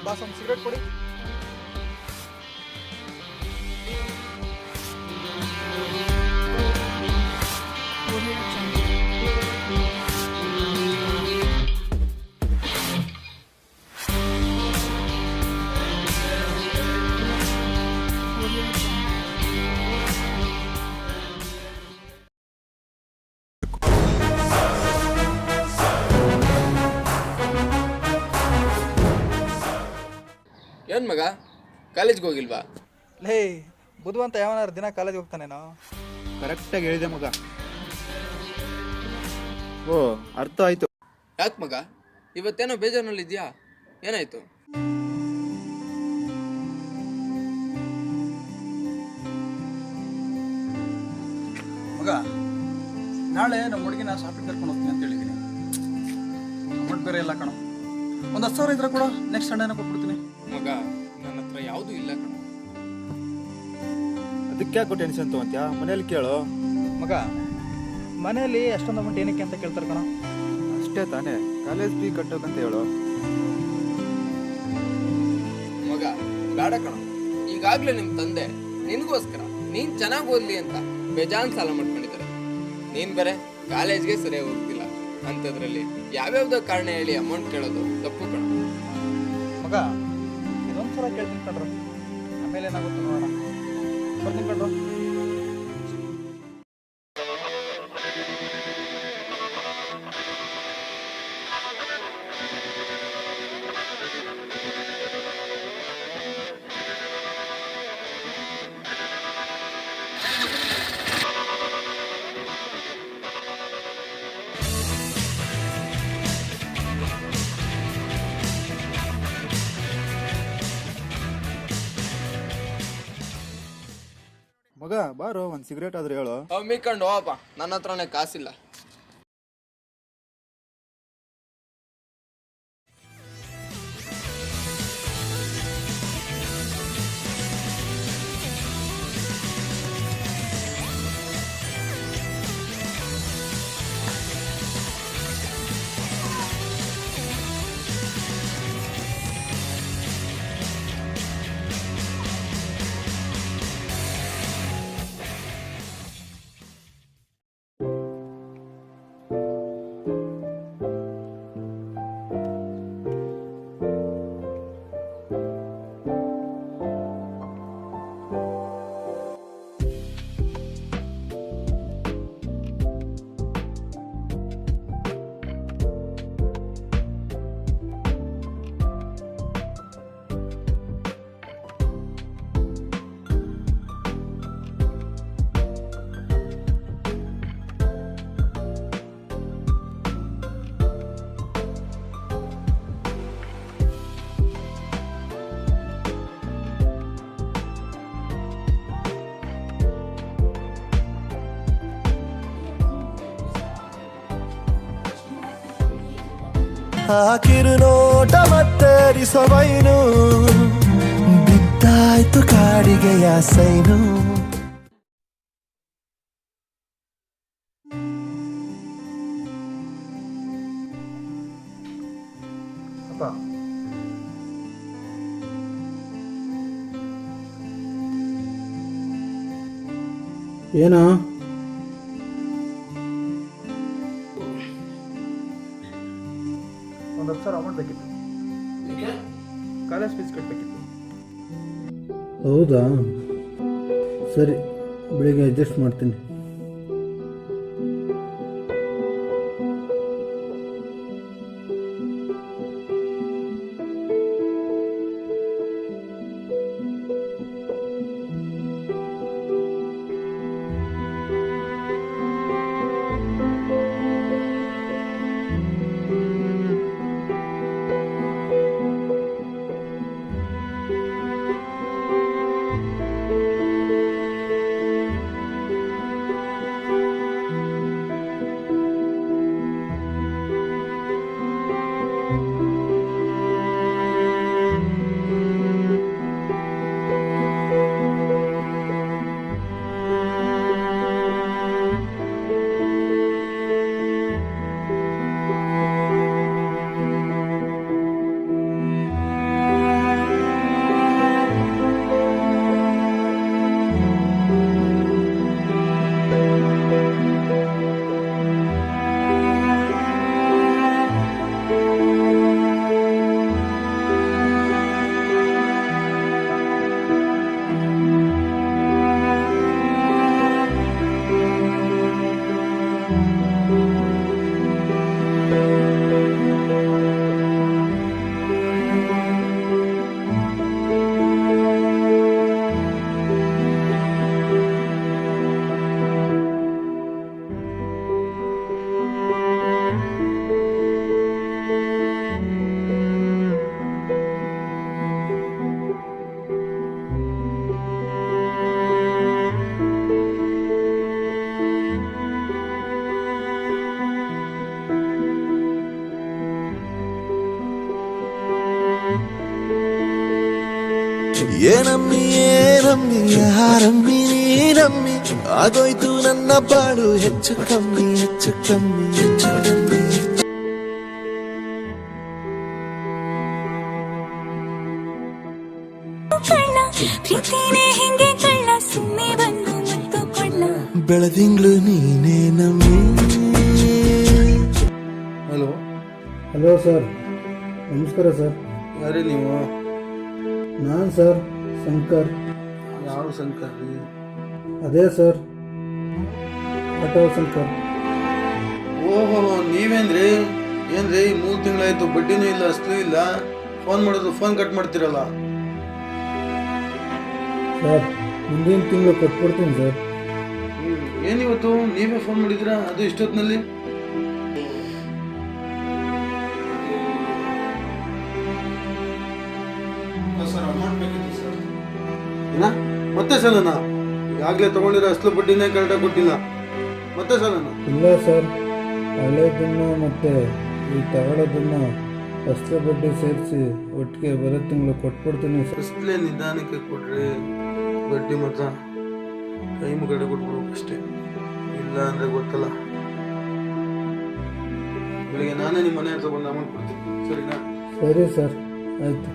Boss ಒಂದು cigarette ಕೊಡಿ. ಏನು ಮಗ ಕಾಲೇಜ್ಗೆ ಹೋಗಿಲ್ವಾ? ಲೇ, ಬುಧವಂತ ಯಾವನಾರು ದಿನ ಕಾಲೇಜ್ಗೆ ಹೋಗ್ತಾನೇನೋ? ಕರೆಕ್ಟಾಗಿ ಹೇಳಿದೆ ಮಗ. ಓ, ಅರ್ಥ ಆಯ್ತು. ಯಾಕೆ ಮಗ ಇವತ್ತೇನೋ ಬೇಜಾರಿನಲ್ಲಿದ್ಯಾ? ಏನಾಯ್ತು? ಮಗ, ನಾಳೆ ನಮ್ಮ ಹುಡುಗಿನ ಶಾಪಿಂಗ್ ಕರ್ಕೊಂಡು ಹೋಗ್ತೀನಿ ಅಂತ ಹೇಳಿದ್ದೀನಿ. ಅಮೌಂಟ್ ಬೇರೆ ಇಲ್ಲ ಕಣ. ಒಂದು 10,000 ಇದ್ರೆ ಕೂಡ ನೆಕ್ಸ್ಟ್ ಸಂಡೇನ ಕೊಟ್ಬಿಡ್ತೀನಿ. ಮಗ ನನ್ನ ಹತ್ರ ಯಾವುದೂ ಇಲ್ಲ ಕಣ. ಅದಕ್ಕೆ ಯಾಕೋ ಟೆನ್ಷನ್ ತೊಗೊಂತ್ಯಾ? ಮನೇಲಿ ಕೇಳು. ಮಗ, ಮನೆಯಲ್ಲಿ ಅಷ್ಟೊಂದು ಅಮೌಂಟ್ ಏನಕ್ಕೆ ಅಂತ ಕೇಳ್ತಾರೆ ಕಣ. ಅಷ್ಟೇ ತಾನೇ, ಕಾಲೇಜ್ ಫೀ ಕಟ್ಟೋಕಂತ ಹೇಳು. ಮಗ ಬೇಡ ಕಣ. ಈಗಾಗಲೇ ನಿಮ್ಮ ತಂದೆ ನಿನಗೋಸ್ಕರ ನೀನು ಚೆನ್ನಾಗಿ ಓದಲಿ ಅಂತ ಬೇಜಾನ್ ಸಾಲ ಮಾಡ್ಕೊಂಡಿದ್ದಾರೆ. ನೀನು ಬೇರೆ ಕಾಲೇಜ್ಗೆ ಸರಿಯಾಗಿ ಹೋಗ್ತಿಲ್ಲ ಅಂಥದ್ರಲ್ಲಿ ಯಾವ್ಯಾವ್ದೋ ಕಾರಣ ಹೇಳಿ ಅಮೌಂಟ್ ಕೇಳೋದು ತಪ್ಪು ಕಣ. ಮಗ, ಇದೊಂದು ಸಲ ಕೇಳ್ತೀನಿ ಕಣ್ರು, ಆಮೇಲೆ ಏನಾಗುತ್ತೆ ನೋಡೋಣ. ಬರ್ತೀನಿ ಕಣ್ರು. ಮಗ ಬಾರೋ, ಒಂದು ಸಿಗರೇಟ್ ಆದ್ರೆ ಹೇಳು. ಮೀಕೊಂಡು ಹೋಗಪ್ಪ, ನನ್ನ ಹತ್ರನೇ ಕಾಸಿಲ್ಲ. ಕಿರುನೋಟ ಮತ್ತರಿಸವೈನು ಬಿದ್ದಾಯ್ತು ಕಾಡಿಗೆಯ ಸೈನು. ಅಪ್ಪ, ಏನೋ ಒಂದು 10,000 ಅಮೌಂಟ್ ಬೇಕಿತ್ತು. ಕಾಲೇಜ್ ಫೀಸ್ ಕಟ್ಟಬೇಕಿತ್ತು. ಹೌದಾ? ಸರಿ, ಬೆಳಿಗ್ಗೆ ಅಡ್ಜಸ್ಟ್ ಮಾಡ್ತೀನಿ. ಏನಮ್ಮಿ ಏನಮ್ಮಿ ಯಾರಮ್ಮಿ ನೀನಮ್ಮಿ ಆಗೋಯ್ತು ನನ್ನ ಬಾಳು ಹೆಚ್ಚು ಕಮ್ಮಿ ಹೆಚ್ಚು ಕಮ್ಮಿ ಹೆಚ್ಚು ಕಮ್ಮಿ ಬೆಳದಿಂಗ್ಳು ನೀನೇ ನಮ್ಮಿ. ಹಲೋ ಹಲೋ ಸರ್, ನಮಸ್ಕಾರ ಸರ್. ಯಾರೇ ನೀವು? ನಾನು ಸರ್ ಶಂಕರ್. ಯಾವ ಶಂಕರ್ ರೀ? ಅದೇ ಸರ್, ಆಟೋ ಶಂಕರ್. ಓಹೋ, ನೀವೇನ್ರಿ? ಏನ್ರಿ 3 ತಿಂಗಳಾಯ್ತು, ಬಡ್ಡಿನೂ ಇಲ್ಲ ಅಷ್ಟು ಇಲ್ಲ, ಫೋನ್ ಮಾಡೋದು ಫೋನ್ ಕಟ್ ಮಾಡ್ತೀರಲ್ಲ. ಸರ್ ಮುಂದಿನ ತಿಂಗಳು ಕೊಟ್ಬಿಡ್ತೀನಿ ಸರ್. ಏನಿವತ್ತು ನೀವೇ ಫೋನ್ ಮಾಡಿದ್ರಾ, ಅದು ಇಷ್ಟೊತ್ತಿನಲ್ಲಿ? ಸರ್ ಅಮೌಂಟ್ ಬೇಕಿತ್ತು ಸರ್. ಏನ ಮತ್ತೆ ಸಲನಾ? ಈಗಾಗಲೇ ತಗೊಂಡಿರೋ ಅಸಲು ಬಡ್ಡಿನೇ ಕರೆಕ್ಟಾಗಿ ಕೊಟ್ಟಿಲ್ಲ, ಮತ್ತೆ ಸಲನಾ? ಇಲ್ಲ ಸರ್, ಹಳೆದನ್ನು ಮತ್ತು ಈ ತಗೊಳ್ಳೋದನ್ನು ಅಸಲು ಬಡ್ಡಿ ಸೇರಿಸಿ ಒಟ್ಟಿಗೆ ಬರೋ ತಿಂಗಳು ಕೊಟ್ಬಿಡ್ತೀನಿ ಸರ್. ಅಸಲೇ ನಿಧಾನಕ್ಕೆ ಕೊಡ್ರಿ, ಬಡ್ಡಿ ಮಾತ್ರ ಟೈಮ್ ಕಡೆ ಕೊಟ್ಬಿಡ್ಬೇಕು ಅಷ್ಟೇ. ಇಲ್ಲ ಅಂದ್ರೆ ಗೊತ್ತಲ್ಲ, ಬೆಳಿಗ್ಗೆ ನಾನೇ ನಿಮ್ಮ ಮನೆ ಹತ್ರ ಬಂದು ಅಮೌಂಟ್ ಕೊಡ್ತೀನಿ, ಸರಿನಾ? ಸರಿ ಸರ್, ಆಯಿತು.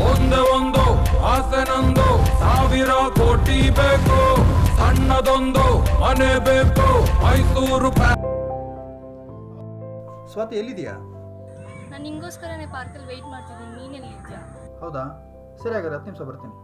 ಒಂದೇ ಒಂದು ಆಸೆ ನಂದು, 1000 ಕೋಟಿ ಬೇಕು, ಸಣ್ಣದೊಂದು ಮನೆ ಬೇಕು, ಮೈಸೂರು. ಸ್ವಾತಿ ಎಲ್ಲಿದೆಯಾ? ನಾನು ನಿಂಗೋಸ್ಕರನೇ ಪಾರ್ಕಲ್ಲಿ ವೆಯ್ಟ್ ಮಾಡ್ತಿದ್ದೀನಿ, ನೀನೆಲ್ಲಿದ್ಯಾ? ಹೌದಾ, ಸರಿ ಹಾಗಾದ್ರೆ 10 ನಿಮಿಷ ಬರ್ತೀನಿ.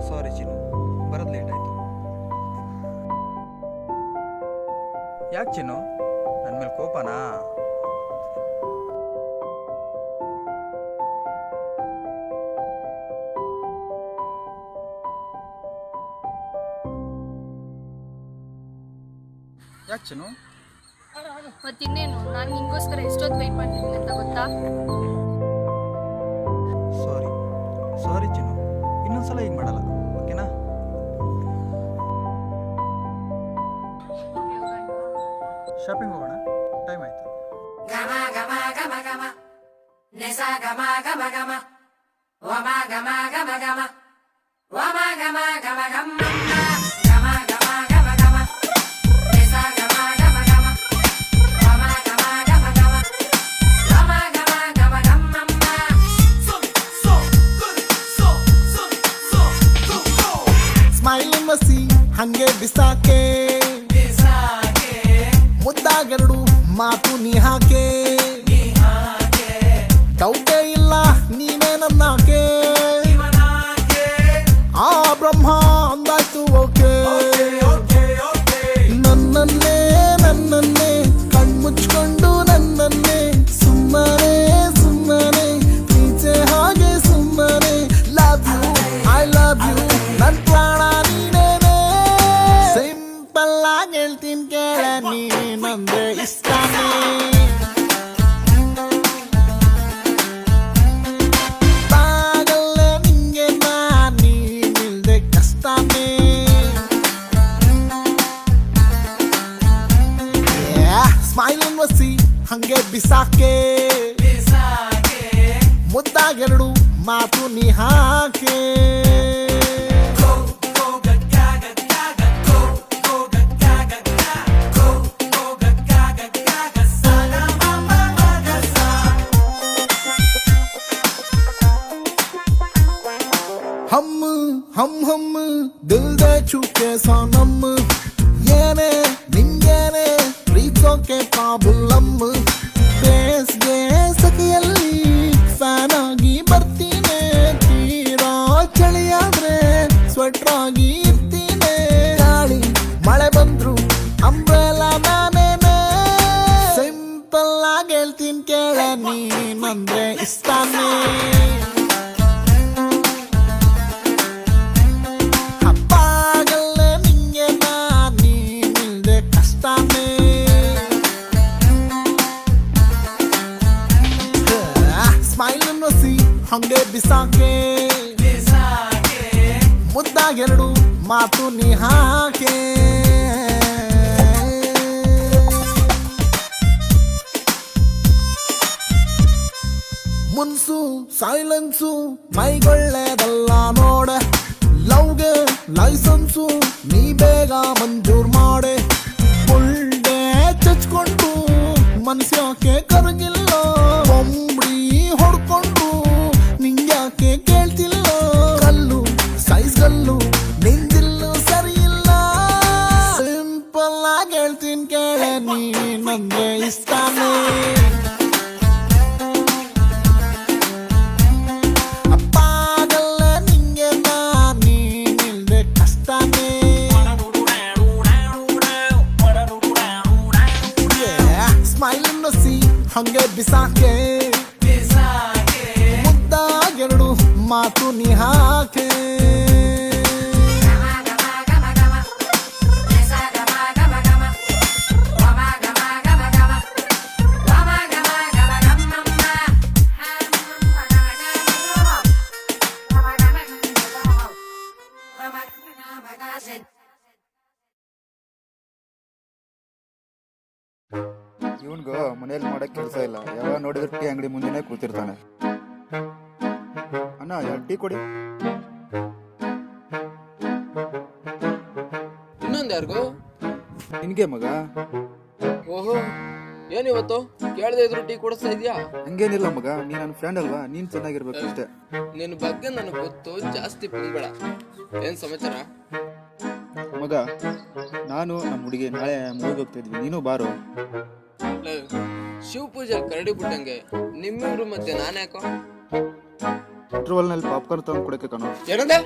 ಸಾರಿ ಚಿನ್ನು, ಬರೋದು ಲೇಟ್ ಆಯಿತು. ಯಾಕೆ ಚಿನ್ನು, ನನ್ನ ಮೇಲೆ ಕೋಪನಾ? ಯಾಕೆ ಚಿನ್ನು? ಮತ್ತಿನ್ನೇನು, ನಾನು ನಿಂಗೋಸ್ಕರ ಎಷ್ಟೊತ್ತು ವೆಯ್ಟ್ ಮಾಡ್ತಿದ್ದೀನಿ ಅಂತ ಗೊತ್ತಾ? ಸಾರಿ ಸಾರಿ ಚಿನ್ನು, ಇನ್ನೊಂದ್ಸಲ ಹಿಂಗೆ ಮಾಡಲ್ಲ, ಓಕೆನಾ? ಶಾಪಿಂಗ್ ಹೋಗೋಣ, ಟೈಮ್ ಆಯ್ತು. ಸ್ಮೈಲ್ ಮಸಿ ಹಂಗೆ ಬಿಸಾಕೆ ಮುದ್ದಾಗೆರಡು ಮಾತು ನೀ ಹಾಕೆ, ಡೌಟೇ ಇಲ್ಲ ನೀನೇ ನನ್ನಾಕೆ. ಆ ಬ್ರಹ್ಮ ಅಂದಾಕೆ ಮುದ್ದಾಗೆರಡು ಮಾತು ನೀ ಹಾಕೆ ಹಮ್ ಹಮ್ ಹಮ್ ದಿಲ್ದೆ ಚುಕ್ಕೆ ಸನಮ್ ಏನೇ ನಿಂಗೇನೆ ಪ್ರೀತೋಕೆ ಪ್ರಾಬ್ಲಮ್ ಬೇಸ್ಗೆ ಸಖಿಯಲ್ಲಿ ಫ್ಯಾನ್ ಆಗಿ ಬರ್ತೀನಿ ತೀರಾ ಚಳಿಯಾದ್ರೆ ಸ್ವೆಟರ್ ಆಗಿ ಇರ್ತೀನಿ ಗಾಳಿ ಮಳೆ ಬಂದ್ರು ಅಂಬ್ರೆಲಾ ನಾನೇನೆ ಸಿಂಪಲ್ ಆಗಿ ಹೇಳ್ತೀನಿ ಕೇಳ ನೀನಂದ್ರೆ ಇಷ್ಟಾನೇ ಹಂಗೆ ಬಿಸಾಕೆ ಮುದ್ದಾಗೆರಡು ಮಾತು ನೀ ಹಾಕೆ ಮುನ್ಸು ಸೈಲೆನ್ಸು ಮೈಗೊಳ್ಳೆದಲ್ಲ ನೋಡ ಲವ್ಗೆ ಲೈಸೆನ್ಸು ನೀ ಬೇಗ ಮಂಜೂರ್ ಮಾಡೆ ಫುಲ್ಡೆ ಚಚ್ಕೊಂಡು ಮನ್ಸ್ಯಾಕೆ ಕರಗಿಲ್ಲ ಬೊಂಬ್ಡಿ ಹೊಡ್ಕೊಂಡು ನಿಂಗ್ಯಾಕೆ ಕೇಳ್ತಿಲ್ಲ ಕಲ್ಲು ಸೈಜ್ ಗಲ್ಲು ನಿಂದಿಲ್ಲು ಸರಿ ಇಲ್ಲ ಸಿಂಪಲ್ ಆಗಿ ಹೇಳ್ತೀನಿ ಕೇಳ ನೀನಂದ್ರೆ ಇಷ್ಟಾನೇ ಅಪ್ಪಾಗಲ್ಲ ನಿಂಗೆ ನೀನಿಲ್ದೆ ಕಷ್ಟನೇ ಸ್ಮೈಲ್ ನಸಿ ಹಂಗೆ ಬಿಸಾಕೆ ಮುದ್ದಾಗೆರಡು ಮಾತು ನೀ ಹಾಕೆ ಇವನ್ಗೂ ಮನೇಲಿ ಮಾಡಕ್ ಕೆಲಸ ಇಲ್ಲ, ಯಾವಾಗ ನೋಡಿದ್ರೆ ಟೀ ಅಂಗಡಿ ಮುಂದೆನೆ ಕೂತಿರ್ತಾನೆ. ಅಣ್ಣ 2 ಟೀ ಕೊಡಿ. ಇನ್ನೊಂದು ಯಾರಿಗೂ? ನಿನ್ಗೆ ಮಗ. ಓಹೋ, ಏನಿವತ್ತು ಕೇಳದೆ ಇದ್ರು ಟೀ ಕೊಡಿಸ್ತಾ ಇದೆಯಾ? ಹಂಗೇನಿಲ್ಲ ಮಗ, ನೀ ನನ್ನ ಫ್ರೆಂಡ್ ಅಲ್ವಾ, ನೀನ್ ಚೆನ್ನಾಗಿರ್ಬೇಕು ಅಷ್ಟೇ. ನಿನ್ನ ಬಗ್ಗೆ ನನಗೆ ಗೊತ್ತು, ಜಾಸ್ತಿ ಪುಂಬೇಡ. ಏನ್ ಸಮಾಚಾರ? ಮಗ, ನಾನು ನಮ್ಮ ಹುಡುಗಿ ನಾಳೆ ಮುಗಿದು ಹೋಗ್ತಾ ಇದ್ವಿ, ನೀನು ಬಾರು. ಶಿವ ಪೂಜೆ ಕರಡಿ ಬಿಟ್ಟಂಗೆ ನಿಮ್ಮಿಬ್ರು ಮಧ್ಯೆ ನಾನ್ಯಾಕೋ? ಪೆಟ್ರೋಲ್ನಲ್ಲಿ ಪಾಪ್ಕಾರ್ನ್ ತಗೊಂಡ್ ಕೊಡಕ್ಕೆ ಕಣೋ. ಏನಂದೆ?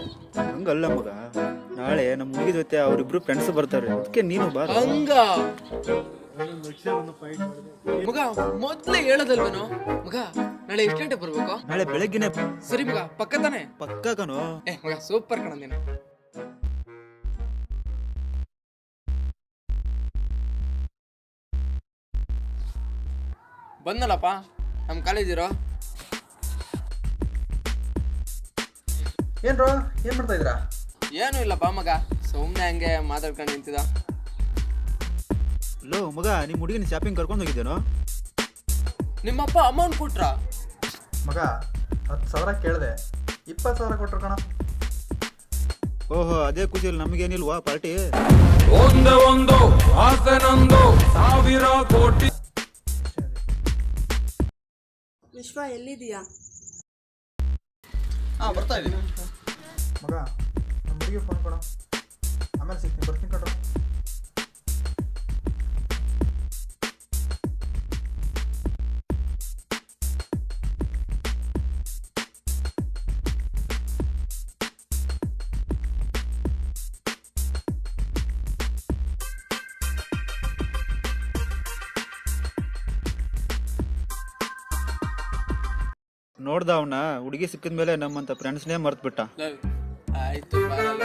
ಹಂಗಲ್ಲ ಮಗ, ನಾಳೆ ನಮ್ಮ ಹುಡುಗಿ ಜೊತೆ ಅವರಿಬ್ರು ಫ್ರೆಂಡ್ಸ್ ಬರ್ತಾರೆ, ಅದಕ್ಕೆ ನೀನು ಬಾರು. ಹಂಗ ಮಗ, ಮೊದ್ಲೇ ಹೇಳೋದಲ್ವೇನೋ ಮಗ, ನಾಳೆ ಎಷ್ಟು ಗಂಟೆ ಬರ್ಬೇಕು? ನಾಳೆ ಬೆಳಗ್ಗೆನೆ. ಸರಿ ಮಗ, ಪಕ್ಕ ತಾನೆ? ಪಕ್ಕ ಕಣೋ. ಮಗ ಸೂಪರ್ ಕಣ ನೀನು. ಬಂದಲ್ಲಪ್ಪ ನಮ್ಮ ಕಾಲೇಜ್ ಇರೋ. ಏನ್ರೋ ಏನ್ ಮಾಡ್ತಾ ಇದ್ದೀರಾ? ಏನು ಇಲ್ಲಪ್ಪ ಮಗ, ಸುಮ್ಮನೆ ಹಂಗೆ ಮಾತಾಡ್ಕೊಂಡು ನಿಂತಿದ. ಲೋ ಮಗ, ನಿಮ್ಮ ಹುಡುಗಿನ ಶಾಪಿಂಗ್ ಕರ್ಕೊಂಡು ಹೋಗಿದ್ದೇನೋ? ನಿಮ್ಮಪ್ಪ ಅಮೌಂಟ್ ಕೊಟ್ರಾ? ಮಗ 10,000 ಕೇಳಿದೆ, 20,000 ಕೊಟ್ರು ಕಣ. ಓಹೋ, ಅದೇ ಖುಷಿಯಲ್ಲಿ ನಮಗೇನಿಲ್ವಾ ಪಾರ್ಟಿ? ಒಂದೇ ಒಂದು ಆಸೆ ನಂದು, 1000 ಕೋಟಿ. ವಿಶ್ವ ಎಲ್ಲಿದೀಯಾ? ಬರ್ತಾ ಇದ್ದೀನಿ ಮಗ. ನಮ್ಮ ಹುಡುಗಿ ಫೋನ್ ಕೊಡ, ಆಮೇಲೆ ಸಿಗ್ತೀನಿ, ಬರ್ತೀನಿ ಕಟ್ರು. ನೋಡ್ದ ಅವನ ಹುಡುಗಿ ಸಿಕ್ಕಿದ್ಮೇಲೆ ನಮ್ಮಂತ ಫ್ರೆಂಡ್ಸ್ನೇ ಮರ್ತ್ ಬಿಟ್ಟ. ಆಯ್ತು ಬರಲ್ಲ.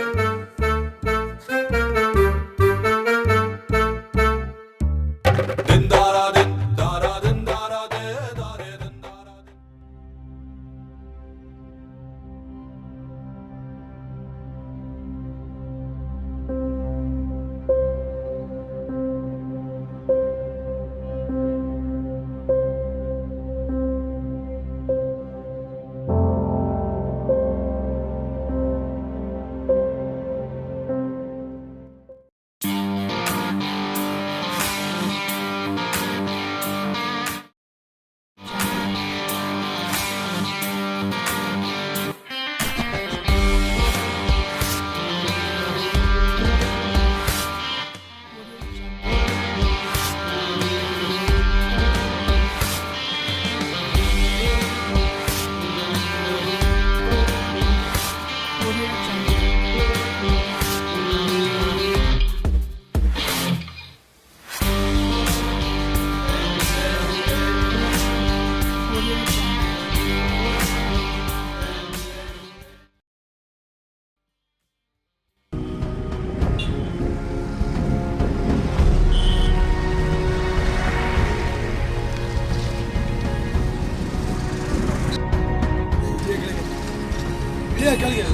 ಇಳಿಯ ಕೆಳಗೆ.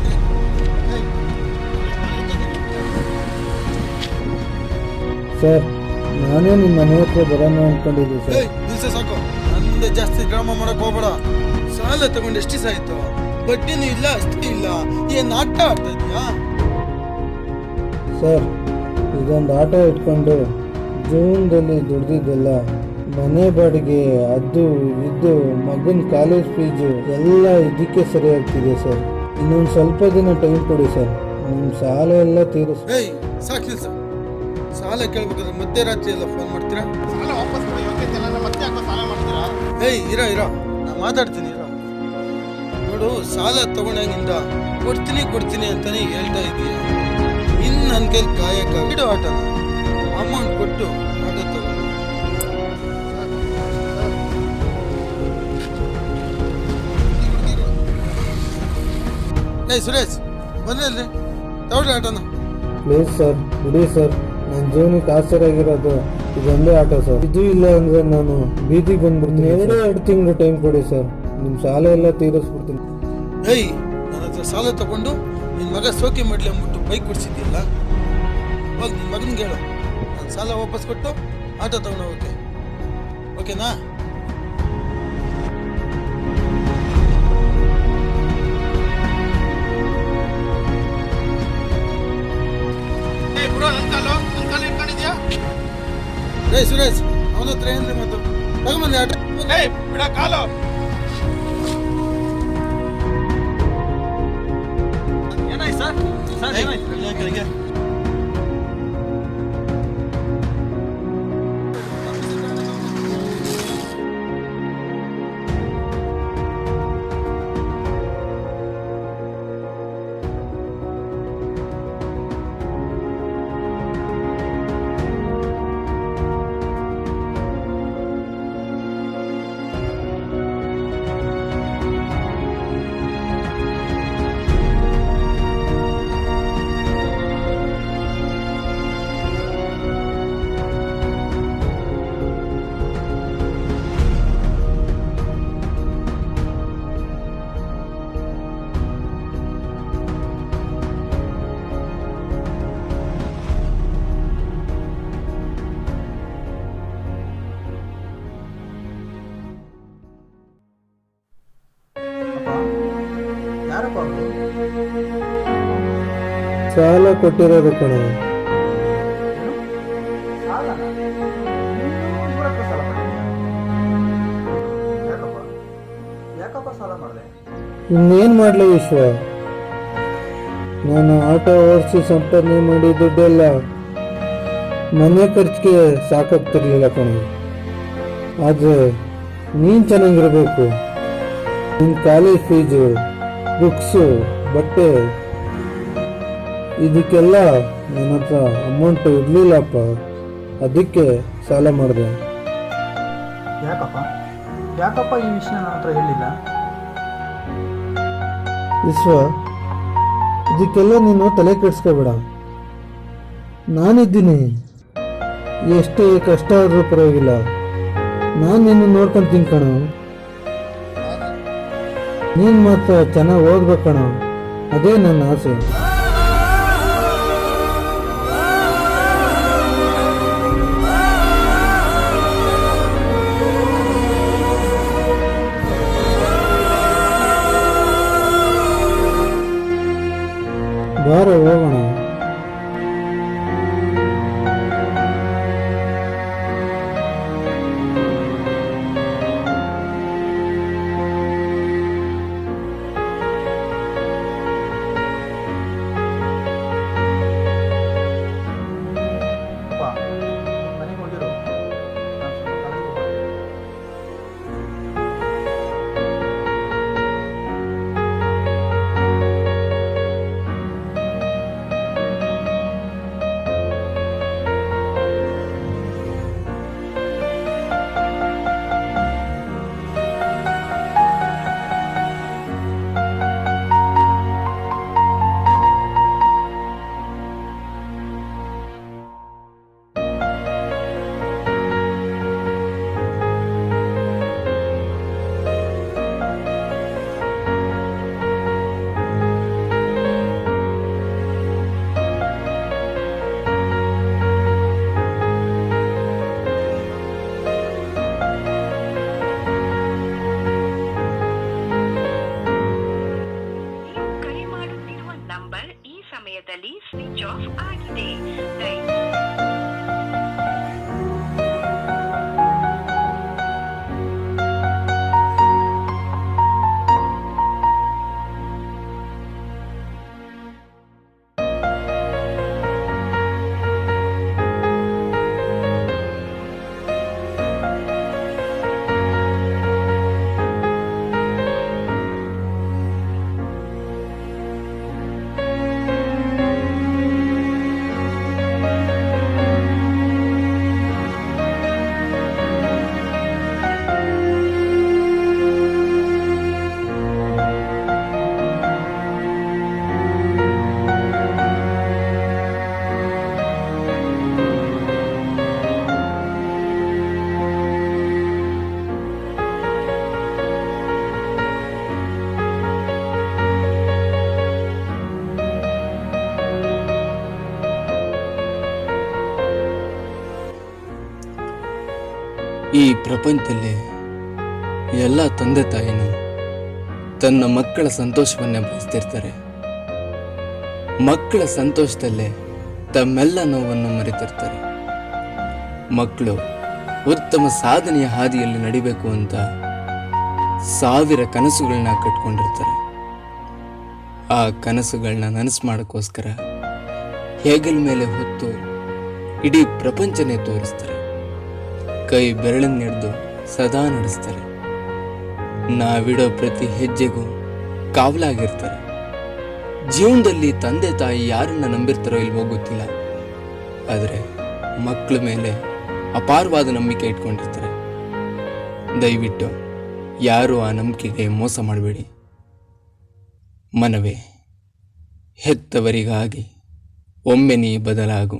ಸರ್ ನಾನೇ ನಿಮ್ಮ ಮನೆ ಹತ್ರ ಬರೋಣ ಅಂದ್ಕೊಂಡಿದ್ದೆ ಸರ್. ನಿಲ್ಸ ಸಾಕು, ನಂದೆ ಜಾಸ್ತಿ ಡ್ರಾಮಾ ಮಾಡಕ್ ಹೋಗ್ಬೇಡ. ಸಾಲ ತಗೊಂಡು ಎಷ್ಟು ದಿವಸ ಆಯ್ತು? ಬಡ್ಡಿನೂ ಇಲ್ಲ, ಅಷ್ಟೇ ಇಲ್ಲ. ಏನ್ ಆಟ ಆಡ್ತಾ ಇದೀಯಾ? ಸರ್ ಇದೊಂದು ಆಟ ಇಟ್ಕೊಂಡು ಜೀವನದಲ್ಲಿ ದುಡ್ದಿದ್ದೆಲ್ಲ ಮನೆ ಬಾಡಿಗೆ, ಅದು ಇದು, ಮಗನ ಕಾಲೇಜ್ ಫೀಸು ಎಲ್ಲ ಇದಕ್ಕೆ ಸರಿ ಆಗ್ತಿದೆ ಸರ್. ಇನ್ನೊಂದು ಸ್ವಲ್ಪ ದಿನ ಟೈಮ್ ಕೊಡಿ ಸರ್, ನಿಮ್ಮ ಸಾಲ ಎಲ್ಲ ತೀರಿಸ್. ಸಾಕು ನಿಲ್ಸ. ಸಾಲ ಕೇಳ್ಬೇಕಾದ್ರೆ ಮಧ್ಯರಾತ್ರಿ ಎಲ್ಲ ಫೋನ್ ಮಾಡ್ತೀರಾ? ಸಾಲ ವಾಪಸ್ ಮತ್ತೆ ಯಾಕೋ ಸಾಲ ಮಾಡ್ತೀರಾ? ಇರೋ ನಾ ಮಾತಾಡ್ತೀನಿ. ನೋಡು, ಸಾಲ ತಗೊಂಡಾಗಿಂದ ಕೊಡ್ತೀನಿ ಅಂತಾನೆ ಹೇಳ್ತಾ ಇದ್ದೀಯ. ಇನ್ನು ನನ್ನ ಕೈಲಿ ಕಾಯಕ್ಕಾಗಿಡೋ ಆಟನ ಅಮೌಂಟ್ ಕೊಟ್ಟು ಆಟೋ ತಗೊಂಡು. ಸುರೇಶ್ ಬಂದ್ರಿ, ತಗೊಳ್ಳಿ ಆಟೋನ. ಪ್ಲೀಸ್ ಸರ್, ಬಿಡಿ ಸರ್. ನನ್ನ ಜೀವನಕ್ಕೆ ಆಸರಾಗಿರೋದು ಇದೊಂದೇ ಆಟ ಸರ್. ಇದು ಇಲ್ಲ ಅಂದ್ರೆ ನಾನು ಬೀದಿಗೆ ಬಂದ್ಬಿಡ್ತೀನಿ. 2 ತಿಂಗಳು ಟೈಮ್ ಕೊಡಿ ಸರ್, ನಿಮ್ಮ ಸಾಲ ಎಲ್ಲ ತೀರಿಸ್ಬಿಡ್ತೀನಿ. ನನ್ನ ಹತ್ರ ಸಾಲ ತಗೊಂಡು ನಿನ್ನ ಮಗ ಸೋಕೆ ಮಾಡ್ಲಿ ಅಂದ್ಬಿಟ್ಟು ಬೈಕ್ ಕೊಡ್ಸಿದ್ಯಲ್ಲ, ಹೋಗಿ ನಿನ್ನ ಮಗನಿಗೆ ಹೇಳು ನನ್ನ ಸಾಲ ವಾಪಸ್ ಕೊಟ್ಟು ಆಟೋ ತಗೊಂಡು ಹೋಗಕ್ಕೆ. ಓಕೆನಾ? ಸುರೇಶ್, ಅವನ ಹತ್ರ ಏನ್ರಿ ಮತ್ತು ತಗೊಂಬಂದೆ ಆಟೋ. ಬಿಡ ಕಾಲು. ಏನಾಯ್ತು ಸರ್? ಸರ್ ಏನಾಯ್ತು? ಕೆಳಗೆ ಸಾಲ ಕೊಟ್ಟಿರೋದು ಕಣ. ಯಾಕಪ್ಪ ಸಾಲ ಮಾಡಿದೆ? ಇನ್ನೇನು ಮಾಡಲಿ ವಿಶ್ವ, ನಾನು ಆಟೋ ಓಡಿಸಿ ಸಂಪಾದನೆ ಮಾಡಿ ದುಡ್ಡೆಲ್ಲ ಮನೆ ಖರ್ಚಿಗೆ ಸಾಕಾಗ್ತಿರ್ಲಿಲ್ಲ ಕಣ. ಆದರೆ ನೀನು ಚೆನ್ನಾಗಿರ್ಬೇಕು. ನಿನ್ನ ಕಾಲೇಜ್ ಫೀಸು, ಬುಕ್ಸು, ಬಟ್ಟೆ ಇದಕ್ಕೆಲ್ಲ ನನ್ನ ಹತ್ರ ಅಮೌಂಟ್ ಇರಲಿಲ್ಲಪ್ಪ. ಅದಕ್ಕೆ ಸಾಲ ಮಾಡಿದೆ. ಯಾಕಪ್ಪ ಈ ವಿಷಯ ನನ್ನ ಹತ್ರ ಹೇಳಿಲ್ಲ? ವಿಶ್ವ, ಇದಕ್ಕೆಲ್ಲ ನೀನು ತಲೆ ಕೆಡಿಸ್ಕೋಬೇಡ. ನಾನಿದ್ದೀನಿ. ಎಷ್ಟೇ ಕಷ್ಟ ಆದರೂ ಪರವಾಗಿಲ್ಲ, ನಾನು ನಿನ್ನ ನೋಡ್ಕೊಂತೀನಿ ಕಣ. ನೀನು ಮಾತ್ರ ಚೆನ್ನಾಗಿ ಓದ್ಬೇಕಣ, ಅದೇ ನನ್ನ ಆಸೆ. ಬಾರ ಹೋಗೋಣ. ಮನೆಗೆ ಹೋಗಿರು. ಈ ಪ್ರಪಂಚದಲ್ಲಿ ಎಲ್ಲ ತಂದೆ ತಾಯಿನೂ ತನ್ನ ಮಕ್ಕಳ ಸಂತೋಷವನ್ನೇ ಬಯಸ್ತಿರ್ತಾರೆ. ಮಕ್ಕಳ ಸಂತೋಷದಲ್ಲೇ ತಮ್ಮೆಲ್ಲ ನೋವನ್ನು ಮರೆತಿರ್ತಾರೆ. ಮಕ್ಕಳು ಉತ್ತಮ ಸಾಧನೆಯ ಹಾದಿಯಲ್ಲಿ ನಡಿಬೇಕು ಅಂತ ಸಾವಿರ ಕನಸುಗಳನ್ನ ಕಟ್ಕೊಂಡಿರ್ತಾರೆ. ಆ ಕನಸುಗಳನ್ನ ನನಸು ಮಾಡೋಕ್ಕೋಸ್ಕರ ಹೆಗಲ ಮೇಲೆ ಹೊತ್ತು ಇಡೀ ಪ್ರಪಂಚನೇ ತೋರಿಸ್ತಾರೆ. ಕೈ ಬೆರಳನ್ನು ಹಿಡಿದು ಸದಾ ನಡೆಸ್ತಾರೆ. ನಾವಿಡೋ ಪ್ರತಿ ಹೆಜ್ಜೆಗೂ ಕಾವಲಾಗಿರ್ತಾರೆ. ಜೀವನದಲ್ಲಿ ತಂದೆ ತಾಯಿ ಯಾರನ್ನ ನಂಬಿರ್ತಾರೋ ಇಲ್ವೋ ಗೊತ್ತಿಲ್ಲ, ಆದರೆ ಮಕ್ಕಳ ಮೇಲೆ ಅಪಾರವಾದ ನಂಬಿಕೆ ಇಟ್ಕೊಂಡಿರ್ತಾರೆ. ದಯವಿಟ್ಟು ಯಾರೂ ಆ ನಂಬಿಕೆಗೆ ಮೋಸ ಮಾಡಬೇಡಿ. ಮನವೇ, ಹೆತ್ತವರಿಗಾಗಿ ಒಮ್ಮೆ ನೀ ಬದಲಾಗು.